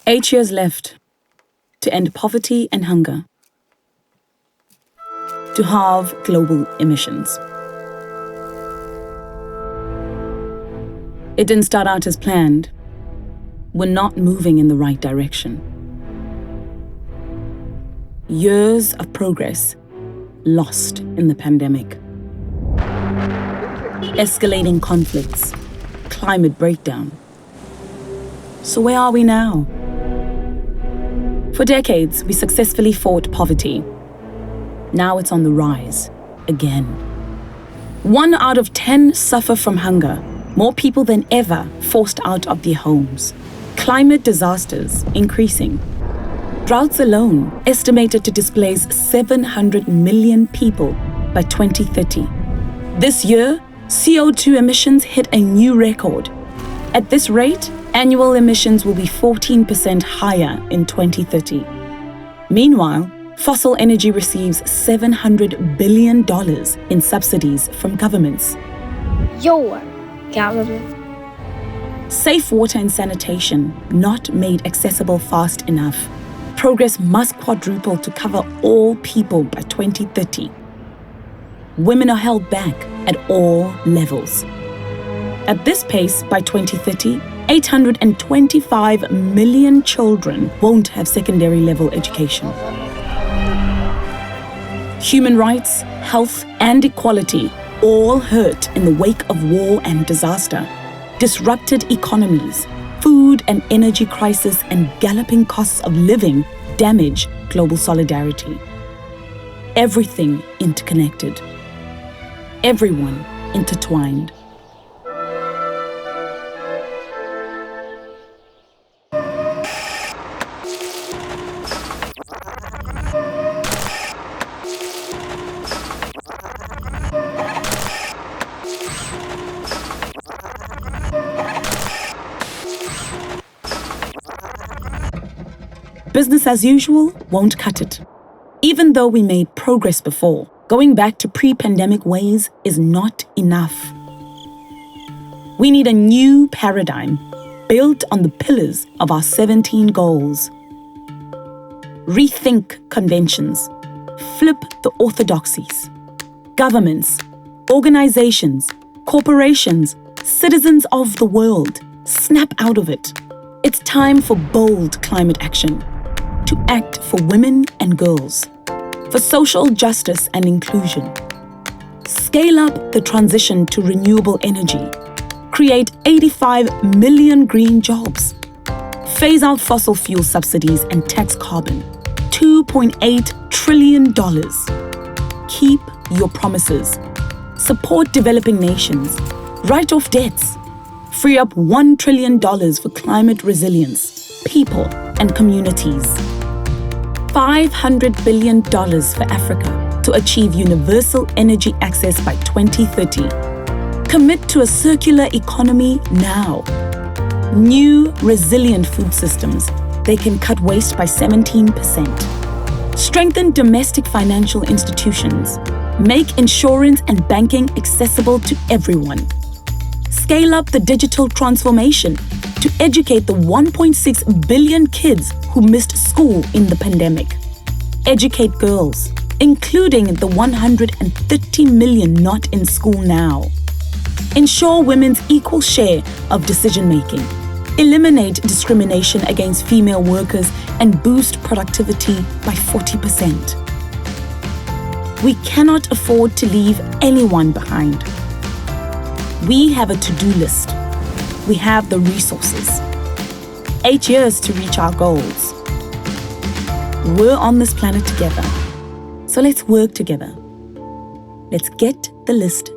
8 years left to end poverty and hunger, to halve global emissions. It didn't start out as planned. We're not moving in the right direction. Years of progress lost in the pandemic. Escalating conflicts, climate breakdown. So where are we now? For decades, we successfully fought poverty. Now it's on the rise, again. 1 out of 10 suffer from hunger, more people than ever forced out of their homes. Climate disasters increasing. Droughts alone estimated to displace 700 million people by 2030. This year, CO2 emissions hit a new record. At this rate, annual emissions will be 14% higher in 2030. Meanwhile, fossil energy receives $700 billion in subsidies from governments. Your government. Safe water and sanitation not made accessible fast enough. Progress must quadruple to cover all people by 2030. Women are held back at all levels. At this pace, by 2030, 825 million children won't have secondary level education. Human rights, health, and equality all hurt in the wake of war and disaster. Disrupted economies, food and energy crisis, and galloping costs of living damage global solidarity. Everything interconnected. Everyone intertwined. Business as usual won't cut it. Even though we made progress before, going back to pre-pandemic ways is not enough. We need a new paradigm built on the pillars of our 17 goals. Rethink conventions. Flip the orthodoxies. Governments, organizations, corporations, citizens of the world, snap out of it. It's time for bold climate action. To act for women and girls, for social justice and inclusion. Scale up the transition to renewable energy. Create 85 million green jobs. Phase out fossil fuel subsidies and tax carbon. $2.8 trillion. Keep your promises. Support developing nations. Write off debts. Free up $1 trillion for climate resilience, people, and communities. $500 billion for Africa to achieve universal energy access by 2030. Commit to a circular economy now. New, resilient food systems. They can cut waste by 17%. Strengthen domestic financial institutions. Make insurance and banking accessible to everyone. Scale up the digital transformation to educate the 1.6 billion kids who missed school in the pandemic. Educate girls, including the 130 million not in school now. Ensure women's equal share of decision-making. Eliminate discrimination against female workers and boost productivity by 40%. We cannot afford to leave anyone behind. We have a to-do list. We have the resources. 8 years to reach our goals. We're on this planet together. So let's work together. Let's get the list